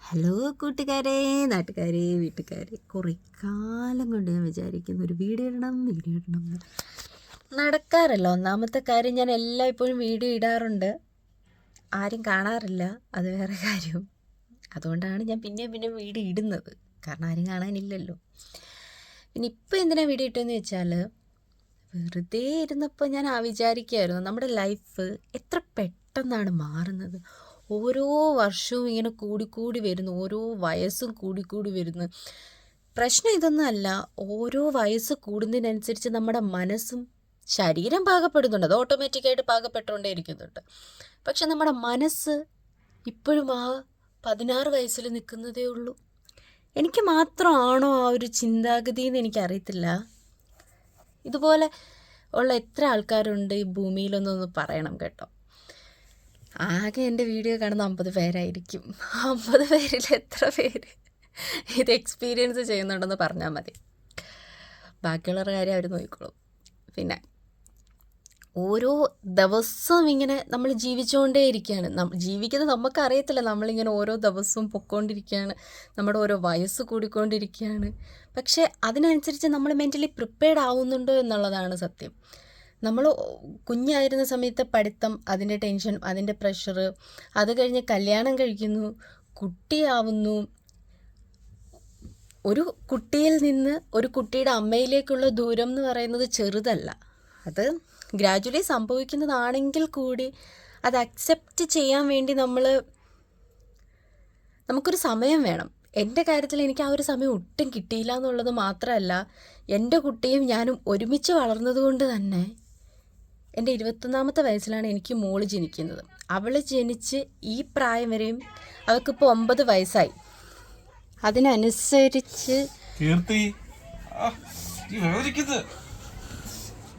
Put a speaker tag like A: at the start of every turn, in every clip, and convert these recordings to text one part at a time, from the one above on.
A: Hello കൂട്ടുകാരെ, നാട്ടുകാരെ, വീട്ടുകാരെ, കുറേ കാലം കൊണ്ട് ഞാൻ വിചാരിക്കുന്നു ഒരു വീഡിയോ ഇടണം എന്ന്. നടക്കാറില്ല. ഒന്നാമത്തെ കാര്യം, ഞാൻ ഇപ്പോഴും വീഡിയോ ഇടാറുണ്ട്, ആരും കാണാറില്ല, അത് വേറെ കാര്യം. അതുകൊണ്ടാണ് ഞാൻ പിന്നെ വീഡിയോ ഇടുന്നത്, കാരണം ആരും കാണാനില്ലല്ലോ. പിന്നെ ഇപ്പോൾ എന്തിനാണ് വീഡിയോ ഇട്ടതെന്ന് വെച്ചാൽ, വെറുതെ ഇരുന്നപ്പോൾ ഞാൻ വിചാരിക്കുമായിരുന്നു, നമ്മുടെ ലൈഫ് എത്ര പെട്ടെന്നാണ് മാറുന്നത്. ഓരോ വർഷവും ഇങ്ങനെ കൂടിക്കൂടി വരുന്നു, ഓരോ വയസ്സും കൂടിക്കൂടി വരുന്നു. പ്രശ്നം ഇതൊന്നുമല്ല, ഓരോ വയസ്സ് കൂടുന്നതിനനുസരിച്ച് നമ്മുടെ മനസ്സും ശരീരം പാകപ്പെടുന്നുണ്ട്, അത് ഓട്ടോമാറ്റിക്കായിട്ട് പാകപ്പെട്ടുകൊണ്ടേ ഇരിക്കുന്നുണ്ട്. പക്ഷെ നമ്മുടെ മനസ്സ് ഇപ്പോഴും ആ 16 വയസ്സിൽ നിൽക്കുന്നതേ ഉള്ളൂ. എനിക്ക് മാത്രമാണോ ആ ഒരു ചിന്താഗതി എന്ന് എനിക്കറിയത്തില്ല. ഇതുപോലെ ഉള്ള എത്ര ആൾക്കാരുണ്ട് ഈ ഭൂമിയിലൊന്നൊന്ന് പറയണം കേട്ടോ. ആകെ എൻ്റെ വീഡിയോ കാണുന്ന 50 പേരായിരിക്കും. 50 പേരിൽ എത്ര പേര് ഇത് എക്സ്പീരിയൻസ് ചെയ്യുന്നുണ്ടെന്ന് പറഞ്ഞാൽ മതി. ബാക്കിയുള്ളവരുടെ കാര്യം അവർ നോക്കിക്കോളും. പിന്നെ ഓരോ ദിവസവും ഇങ്ങനെ നമ്മൾ ജീവിച്ചുകൊണ്ടേ ഇരിക്കുകയാണ്. ജീവിക്കുന്നത് നമുക്കറിയത്തില്ല. നമ്മളിങ്ങനെ ഓരോ ദിവസവും പൊയ്ക്കൊണ്ടിരിക്കുകയാണ്, നമ്മുടെ ഓരോ വയസ്സ് കൂടിക്കൊണ്ടിരിക്കുകയാണ്. പക്ഷേ അതിനനുസരിച്ച് നമ്മൾ മെൻ്റലി പ്രിപ്പയർഡ് ആവുന്നുണ്ടോ എന്നുള്ളതാണ് സത്യം. നമ്മൾ കുഞ്ഞായിരുന്ന സമയത്ത് പഠിത്തം, അതിൻ്റെ ടെൻഷൻ, അതിൻ്റെ പ്രഷർ, അത് കഴിഞ്ഞ് കല്യാണം കഴിക്കുന്നു, കുട്ടിയാവുന്നു. ഒരു കുട്ടിയിൽ നിന്ന് ഒരു കുട്ടിയുടെ അമ്മയിലേക്കുള്ള ദൂരം എന്ന് പറയുന്നത് ചെറുതല്ല. അത് ഗ്രാജുവലി സംഭവിക്കുന്നതാണെങ്കിൽ കൂടി അത് അക്സെപ്റ്റ് ചെയ്യാൻ വേണ്ടി നമുക്കൊരു സമയം വേണം. എൻ്റെ കാര്യത്തിൽ എനിക്ക് ആ ഒരു സമയം ഒട്ടും കിട്ടിയില്ല എന്നുള്ളത് മാത്രമല്ല, എൻ്റെ കുട്ടിയും ഞാനും ഒരുമിച്ച് വളർന്നതുകൊണ്ട് തന്നെ എൻ്റെ 21ാമത്തെ വയസ്സിലാണ് എനിക്ക് മോള് ജനിക്കുന്നത്. അവൾ ജനിച്ച് ഈ പ്രായം വരെയും അവൾക്കിപ്പോൾ 9 വയസ്സായി. അതിനനുസരിച്ച്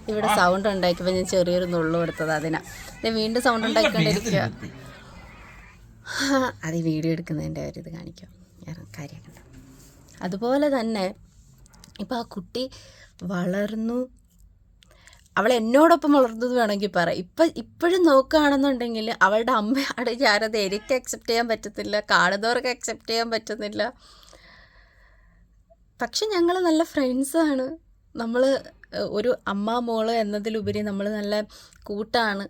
A: ഇവിടെ സൗണ്ട് ഉണ്ടാക്കിയപ്പോൾ ഞാൻ ചെറിയൊരു നുള്ളു കൊടുത്തത്. ഞാൻ വീണ്ടും സൗണ്ട് ഉണ്ടാക്കിക്കൊണ്ടിരിക്കുക. അത് വീഡിയോ എടുക്കുന്നതിൻ്റെ ഒരു ഇത് കാണിക്കാം, കാര്യമൊക്കെ. അതുപോലെ തന്നെ ഇപ്പോൾ ആ കുട്ടി വളർന്നു, അവൾ എന്നോടൊപ്പം വളർന്നത് വേണമെങ്കിൽ പറയാം. ഇപ്പോഴും നോക്കുകയാണെന്നുണ്ടെങ്കിൽ അവളുടെ അമ്മയാണ് ഞാനത് എനിക്ക് അക്സെപ്റ്റ് ചെയ്യാൻ പറ്റത്തില്ല, കാണുന്നവർക്ക് അക്സെപ്റ്റ് ചെയ്യാൻ പറ്റുന്നില്ല. പക്ഷെ ഞങ്ങൾ നല്ല ഫ്രണ്ട്സാണ്. നമ്മൾ ഒരു അമ്മ മോള് എന്നതിലുപരി നമ്മൾ നല്ല കൂട്ടാണ്.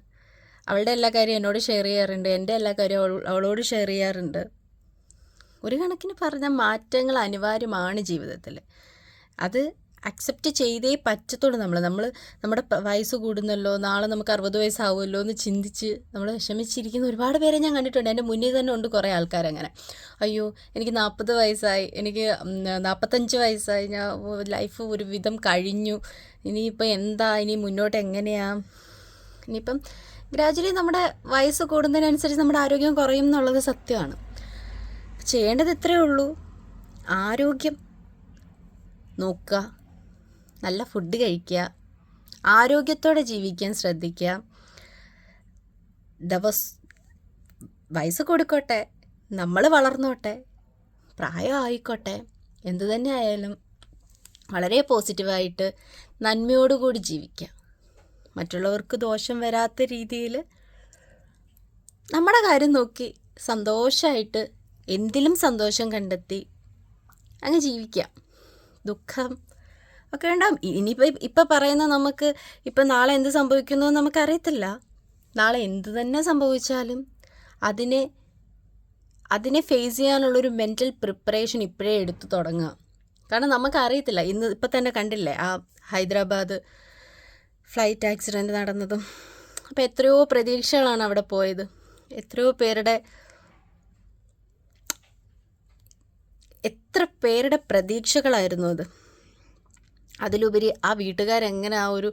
A: അവളുടെ എല്ലാ കാര്യവും എന്നോട് ഷെയർ ചെയ്യാറുണ്ട്, എൻ്റെ എല്ലാ കാര്യവും അവളോട് ഷെയർ ചെയ്യാറുണ്ട്. ഒരു കണക്കിന് പറഞ്ഞാൽ മാറ്റങ്ങൾ അനിവാര്യമാണ് ജീവിതത്തിൽ. അത് അക്സെപ്റ്റ് ചെയ്തേ പറ്റത്തുള്ളൂ. നമ്മുടെ വയസ്സ് കൂടുന്നല്ലോ, നാളെ നമുക്ക് 60 വയസ്സാവുമല്ലോ എന്ന് ചിന്തിച്ച് നമ്മൾ വിഷമിച്ചിരിക്കുന്ന ഒരുപാട് പേരെ ഞാൻ കണ്ടിട്ടുണ്ട്. എൻ്റെ മുന്നിൽ തന്നെ ഉണ്ട് കുറേ ആൾക്കാരങ്ങനെ. അയ്യോ എനിക്ക് 40 വയസ്സായി, എനിക്ക് 45 വയസ്സായി, ഞാൻ ലൈഫ് ഒരു വിധം കഴിഞ്ഞു, ഇനിയിപ്പോൾ എന്താ, ഇനി മുന്നോട്ട് എങ്ങനെയാണ്. ഇനിയിപ്പം ഗ്രാജുവലി നമ്മുടെ വയസ്സ് കൂടുന്നതിനനുസരിച്ച് നമ്മുടെ ആരോഗ്യം കുറയും എന്നുള്ളത് സത്യമാണ്. ചെയ്യേണ്ടത് ഇത്രയേ ഉള്ളൂ, ആരോഗ്യം നോക്കുക, നല്ല ഫുഡ് കഴിക്കുക, ആരോഗ്യത്തോടെ ജീവിക്കാൻ ശ്രദ്ധിക്കുക. വയസ്സ് കൊടുക്കോട്ടെ, നമ്മൾ വളർന്നോട്ടെ, പ്രായം ആയിക്കോട്ടെ, എന്തു തന്നെ ആയാലും വളരെ പോസിറ്റീവായിട്ട് നന്മയോടുകൂടി ജീവിക്കുക. മറ്റുള്ളവർക്ക് ദോഷം വരാത്ത രീതിയിൽ നമ്മുടെ കാര്യം നോക്കി സന്തോഷമായിട്ട് എന്തിലും സന്തോഷം കണ്ടെത്തി അങ്ങ് ജീവിക്കാം. ദുഃഖം ഒക്കെ ഉണ്ടാവും. ഇപ്പം പറയുന്ന നമുക്ക് ഇപ്പം നാളെ എന്ത് സംഭവിക്കുന്നു നമുക്കറിയത്തില്ല. നാളെ എന്ത് തന്നെ സംഭവിച്ചാലും അതിനെ ഫേസ് ചെയ്യാനുള്ളൊരു മെൻ്റൽ പ്രിപ്പറേഷൻ ഇപ്പോഴേ എടുത്തു തുടങ്ങുക. കാരണം നമുക്കറിയത്തില്ല. ഇപ്പം തന്നെ കണ്ടില്ലേ ആ ഹൈദരാബാദ് ഫ്ലൈറ്റ് ആക്സിഡൻറ്റ് നടന്നതും. അപ്പോൾ എത്രയോ പ്രതീക്ഷകളാണ് അവിടെ പോയത്, എത്ര പേരുടെ പ്രതീക്ഷകളായിരുന്നു അത്. അതിലുപരി ആ വീട്ടുകാരെങ്ങനെ ആ ഒരു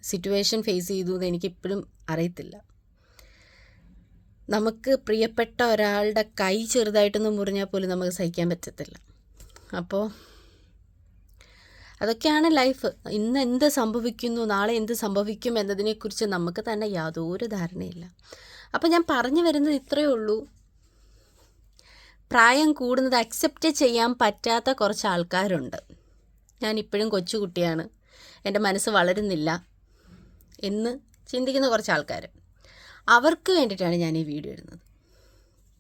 A: സിറ്റുവേഷൻ ഫേസ് ചെയ്തു എന്ന് എനിക്കിപ്പോഴും അറിയത്തില്ല. നമുക്ക് പ്രിയപ്പെട്ട ഒരാളുടെ കൈ ചെറുതായിട്ടൊന്ന് മുറിഞ്ഞാൽ പോലും നമുക്ക് സഹിക്കാൻ പറ്റത്തില്ല. അപ്പോൾ അതൊക്കെയാണ് ലൈഫ്. ഇന്ന് എന്ത് സംഭവിക്കുന്നു, നാളെ എന്ത് സംഭവിക്കും എന്നതിനെക്കുറിച്ച് നമുക്ക് തന്നെ യാതൊരു ധാരണയില്ല. അപ്പോൾ ഞാൻ പറഞ്ഞു വരുന്നത് ഇത്രയേ ഉള്ളൂ, പ്രായം കൂടുന്നത് അക്സെപ്റ്റ് ചെയ്യാൻ പറ്റാത്ത കുറച്ച് ആൾക്കാരുണ്ട്. ഞാനിപ്പോഴും കൊച്ചുകുട്ടിയാണ്, എൻ്റെ മനസ്സ് വളരുന്നില്ല എന്ന് ചിന്തിക്കുന്ന കുറച്ച് ആൾക്കാർ, അവർക്ക് വേണ്ടിയിട്ടാണ് ഞാൻ ഈ വീഡിയോ ഇടുന്നത്.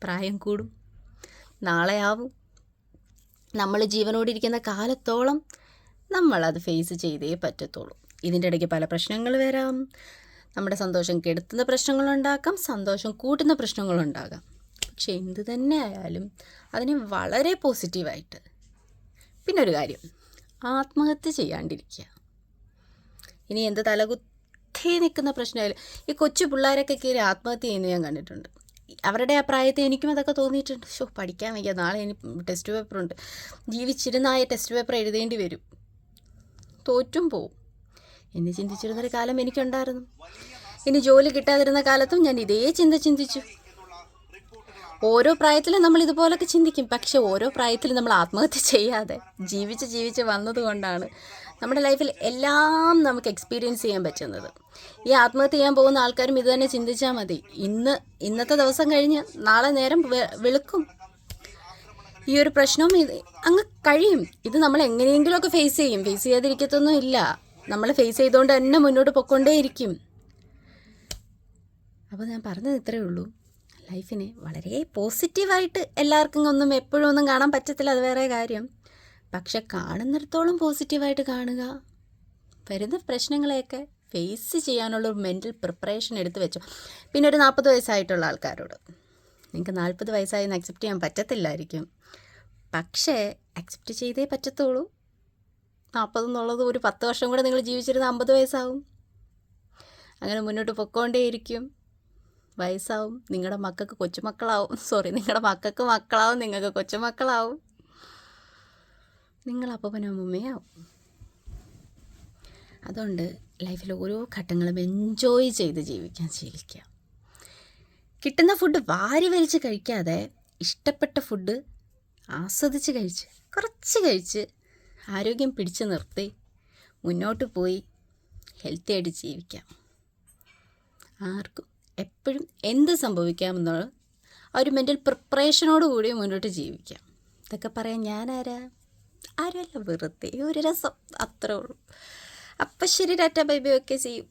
A: പ്രായം കൂടും, നാളെ ആവും. നമ്മൾ ജീവനോടിരിക്കുന്ന കാലത്തോളം നമ്മളത് ഫേസ് ചെയ്തേ പറ്റത്തുള്ളൂ. ഇതിൻ്റെ ഇടയ്ക്ക് പല പ്രശ്നങ്ങൾ വരാം. നമ്മുടെ സന്തോഷം കെടുത്തുന്ന പ്രശ്നങ്ങളുണ്ടാക്കാം, സന്തോഷം കൂട്ടുന്ന പ്രശ്നങ്ങളുണ്ടാകാം. പക്ഷെ എന്ത് തന്നെ ആയാലും അതിനെ വളരെ പോസിറ്റീവായിട്ട്. പിന്നെ ഒരു കാര്യം, ആത്മഹത്യ ചെയ്യാണ്ടിരിക്കുക. ഇനി എന്ത് തലകുത്തി നിൽക്കുന്ന പ്രശ്നമായാലും ഈ കൊച്ചു പിള്ളേരൊക്കെ കയറി ആത്മഹത്യ ചെയ്യുന്നത് ഞാൻ കണ്ടിട്ടുണ്ട്. അവരുടെ ആ പ്രായത്തിൽ എനിക്കും അതൊക്കെ തോന്നിയിട്ടുണ്ട്. പഠിക്കാൻ വയ്യ, നാളെ ഇനി ടെസ്റ്റ് പേപ്പറുണ്ട്, ജീവിച്ചിരുന്നായ ടെസ്റ്റ് പേപ്പർ എഴുതേണ്ടി വരും, തോറ്റും പോവും എന്ന് ചിന്തിച്ചിരുന്നൊരു കാലം എനിക്കുണ്ടായിരുന്നു. ഇനി ജോലി കിട്ടാതിരുന്ന കാലത്തും ഞാൻ ഇതേ ചിന്തിച്ചു. ഓരോ പ്രായത്തിലും നമ്മൾ ഇതുപോലൊക്കെ ചിന്തിക്കും. പക്ഷെ ഓരോ പ്രായത്തിലും നമ്മൾ ആത്മഹത്യ ചെയ്യാതെ ജീവിച്ച് വന്നതുകൊണ്ടാണ് നമ്മുടെ ലൈഫിൽ എല്ലാം നമുക്ക് എക്സ്പീരിയൻസ് ചെയ്യാൻ പറ്റുന്നത്. ഈ ആത്മഹത്യ ചെയ്യാൻ പോകുന്ന ആൾക്കാരും ഇത് തന്നെ ചിന്തിച്ചാൽ മതി. ഇന്നത്തെ ദിവസം കഴിഞ്ഞ് നാളെ നേരം വെളുക്കും, ഈ ഒരു പ്രശ്നവും അങ്ങ് കഴിയും. ഇത് നമ്മൾ എങ്ങനെയെങ്കിലുമൊക്കെ ഫേസ് ചെയ്യും. ഫേസ് ചെയ്യാതിരിക്കത്തൊന്നും ഇല്ല. നമ്മൾ ഫേസ് ചെയ്തുകൊണ്ട് തന്നെ മുന്നോട്ട് പൊയ്ക്കൊണ്ടേയിരിക്കും. അപ്പോൾ ഞാൻ പറഞ്ഞത് ഇത്രയേ ഉള്ളൂ. ലൈഫിനെ വളരെ പോസിറ്റീവായിട്ട് എല്ലാവർക്കും എപ്പോഴും ഒന്നും കാണാൻ പറ്റത്തില്ല, അത് വേറെ കാര്യം. പക്ഷെ കാണുന്നിടത്തോളം പോസിറ്റീവായിട്ട് കാണുക. വരുന്ന പ്രശ്നങ്ങളെയൊക്കെ ഫേസ് ചെയ്യാനുള്ളൊരു മെൻ്റൽ പ്രിപ്പറേഷൻ എടുത്ത് വെച്ചു. പിന്നെ ഒരു 40 വയസ്സായിട്ടുള്ള ആൾക്കാരോട്, നിങ്ങൾക്ക് 40 വയസ്സായെന്ന് അക്സെപ്റ്റ് ചെയ്യാൻ പറ്റത്തില്ലായിരിക്കും. പക്ഷേ അക്സെപ്റ്റ് ചെയ്തേ പറ്റത്തുള്ളൂ. 40 എന്നുള്ളത് ഒരു 10 വർഷം കൂടെ നിങ്ങൾ ജീവിച്ചിരുന്ന 50 വയസ്സാവും. അങ്ങനെ മുന്നോട്ട് പൊയ്ക്കൊണ്ടേയിരിക്കും. വയസ്സാവും, നിങ്ങളുടെ മക്കൾക്ക് കൊച്ചുമക്കളാവും. നിങ്ങളുടെ മക്കൾക്ക് മക്കളാവും, നിങ്ങൾക്ക് കൊച്ചുമക്കളാവും, നിങ്ങൾ അപ്പനും അമ്മൂമ്മയാവും. അതുകൊണ്ട് ലൈഫിൽ ഓരോ ഘട്ടങ്ങളും എൻജോയ് ചെയ്ത് ജീവിക്കാൻ ശീലിക്കുക. കിട്ടുന്ന ഫുഡ് വാരി വലിച്ച് കഴിക്കാതെ ഇഷ്ടപ്പെട്ട ഫുഡ് ആസ്വദിച്ച് കുറച്ച് കഴിച്ച് ആരോഗ്യം പിടിച്ചു നിർത്തി മുന്നോട്ട് പോയി ഹെൽത്തി ആയിട്ട് ജീവിക്കാം. ആർക്കും എപ്പോഴും എന്ത് സംഭവിക്കാമെന്നുള്ള ഒരു മെൻ്റൽ പ്രിപ്പറേഷനോട് കൂടി മുന്നോട്ട് ജീവിക്കാം. ഇതൊക്കെ പറയാൻ ഞാൻ ആരുമല്ല, വെറുതെ ഒരു രസം, അത്രേ ഉള്ളൂ. അപ്പം ശരി, ടാറ്റ ബൈ ബൈ, ഒക്കെ ചെയ്യും.